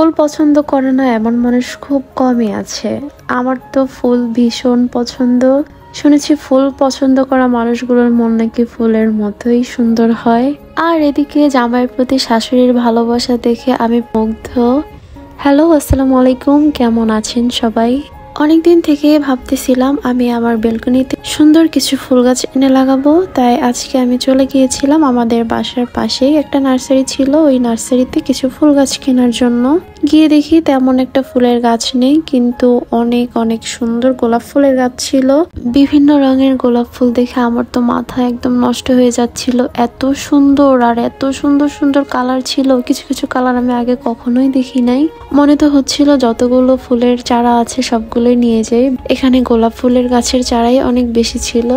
ফুল পছন্দ করে না এমন মানুষ খুব কমই আছে। আমার তো ফুল ভীষণ পছন্দ। শুনেছি ফুল পছন্দ করা মানুষগুলোর মন নাকি ফুলের মতোই সুন্দর হয়। আর এদিকে জামাইয়ের প্রতি শাশুড়ির ভালোবাসা দেখে আমি মুগ্ধ। হ্যালো, আসসালামু আলাইকুম, কেমন আছেন সবাই? অনেকদিন থেকে ভাবতেছিলাম আমি আমার ব্যালকনিতে সুন্দর কিছু ফুল গাছ এনে লাগাবো। তাই আজকে আমি চলে গিয়েছিলাম আমাদের বাসার পাশেই একটা নার্সারি ছিল, ওই নার্সারিতে কিছু ফুল গাছ কেনার জন্য। গিয়ে দেখি তেমন একটা ফুলের গাছ নেই, কিন্তু অনেক অনেক সুন্দর গোলাপ ফুলের গাছ ছিল। বিভিন্ন রঙের গোলাপ ফুল দেখে আমার তো মাথা একদম নষ্ট হয়ে যাচ্ছিল। এত সুন্দর আর এত সুন্দর সুন্দর কালার ছিল, কিছু কিছু কালার আমি আগে কখনোই দেখি নাই। মনে তো হচ্ছিল যতগুলো ফুলের চারা আছে সবগুলোই নিয়ে যাই। এখানে গোলাপ ফুলের গাছের চারাই অনেক বেশি ছিল,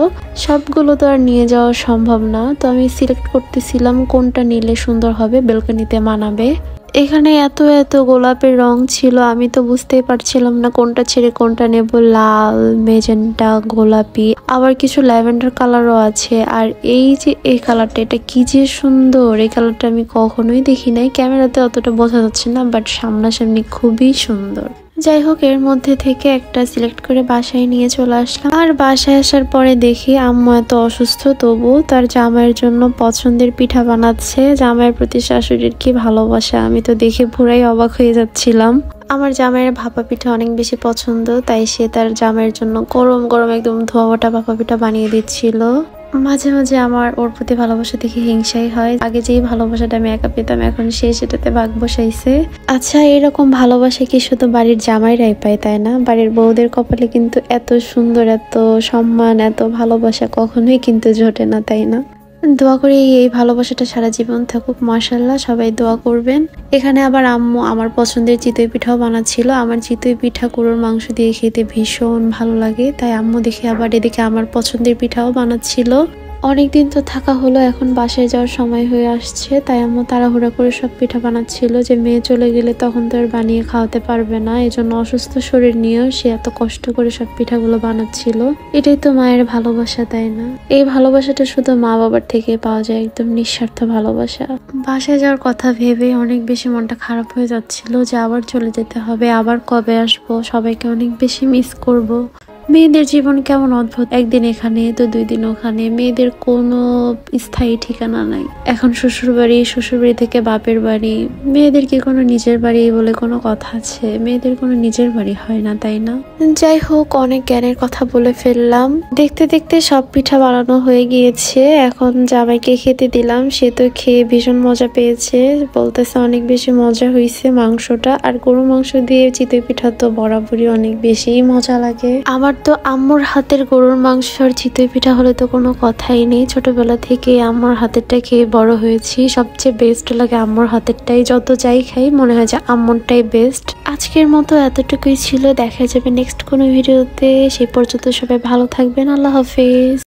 সবগুলো তো আর নিয়ে যাওয়া সম্ভব না। তো আমি সিলেক্ট করতেছিলাম কোনটা নিলে সুন্দর হবে, ব্যালকনিতে মানাবে। এখানে এত এত গোলাপের রং ছিল, আমি তো বুঝতেই পারছিলাম না কোনটা ছেড়ে কোনটা নেব। লাল, মেজেন্টা, গোলাপি, আবার কিছু ল্যাভেন্ডার কালারও আছে। আর এই যে এই কালারটা, এটা কি যে সুন্দর! এই কালারটা আমি কখনোই দেখি নাই। ক্যামেরাতে অতটা বোঝা যাচ্ছে না, বাট সামনাসামনি খুবই সুন্দর। যাই হোক, এর মধ্যে থেকে একটা সিলেক্ট করে বাসায় নিয়ে চলে আসলাম। আর বাসায় আসার পরে দেখি আম্মু এত অসুস্থ, তবু তার জামাইয়ের জন্য পছন্দের পিঠা বানাচ্ছে। জামাইয়ের প্রতি শাশুড়ির কি ভালোবাসা, আমি তো দেখে পুরাই অবাক হয়ে যাচ্ছিলাম। আমার জামাইয়ের ভাপা পিঠা অনেক বেশি পছন্দ, তাই সে তার জামাইয়ের জন্য গরম গরম একদম ধোয়া ওঠা ভাপা পিঠা বানিয়ে দিচ্ছিল। মাঝে মাঝে আমার ওর প্রতি ভালোবাসা দেখে হিংসাই হয়। আগে যেই ভালোবাসাটা আমি একা পেতাম, এখন সে সেটাতে ভাগ বসাইছে। আচ্ছা, এরকম ভালোবাসা কি শুধু বাড়ির জামাইরাই পায়, তাই না? বাড়ির বউদের কপালে কিন্তু এত সুন্দর, এত সম্মান, এত ভালোবাসা কখনোই কিন্তু জোটে না, তাই না? দোয়া করি এই ভালোবাসাটা সারা জীবন থাকুক। মাশাআল্লাহ, সবাই দোয়া করবেন। এখানে আবার আম্মু আমার পছন্দের চিতই পিঠাও বানাচ্ছিল। আমার চিতই পিঠা গরুর মাংস দিয়ে খেতে ভীষণ ভালো লাগে, তাই আম্মু দেখে আবার এদিকে আমার পছন্দের পিঠাও বানাচ্ছিল। অনেকদিন তো থাকা হলো, এখন বাসায় যাওয়ার সময় হয়ে আসছে, তাই আম্মু তাড়াহুড়া করে সব পিঠা বানাচ্ছিল, যে মেয়ে চলে গেলে তখন তো আর বানিয়ে খাওয়াতে পারবে না। এজন্য অসুস্থ শরীর নিয়েও সে এত কষ্ট করে সব পিঠাগুলো বানাচ্ছিল। এটাই তো মায়ের ভালোবাসা, তাই না? এই ভালোবাসাটা শুধু মা বাবার থেকে পাওয়া যায়, একদম নিঃস্বার্থ ভালোবাসা। বাসায় যাওয়ার কথা ভেবে অনেক বেশি মনটা খারাপ হয়ে যাচ্ছিল, যে আবার চলে যেতে হবে, আবার কবে আসবো, সবাইকে অনেক বেশি মিস করব। মেয়েদের জীবন কেমন অদ্ভুত, একদিন এখানে তো 2 দিন ওখানে। মেয়েদের কোনো স্থায়ী ঠিকানা নাই। এখন শ্বশুর বাড়ি থেকে বাপের বাড়ি। মেয়েদের কি কোনো নিজের বাড়ি বলে কোনো কথা আছে? মেয়েদের কোনো নিজের বাড়ি হয় না, তাই না? যাই হোক, অনেক জ্ঞানের কথা বলে ফেললাম। দেখতে দেখতে সব পিঠা বানানো হয়ে গিয়েছে। এখন জামাইকে খেতে দিলাম, সে তো খেয়ে ভীষণ মজা পেয়েছে, বলতেছে অনেক বেশি মজা হয়েছে মাংসটা। আর গরু মাংস দিয়ে চিতই পিঠা তো বরাবরই অনেক বেশি মজা লাগে। আমার তো আম্মুর হাতের গরুর মাংস আর চিতই পিঠা হলে তো কোনো কথাই নেই। ছোটবেলা থেকে আম্মুর হাতেরটা খেয়ে বড় হয়েছি। সবচেয়ে বেস্ট লাগে আম্মুর হাতেরটাই, যত যাই খাই মনে হয় যে আম্মুরটাই বেস্ট। আজকের মতো এতটুকুই ছিল, দেখা যাবে নেক্সট কোনো ভিডিওতে। সেই পর্যন্ত সবাই ভালো থাকবেন। আল্লাহ হাফেজ।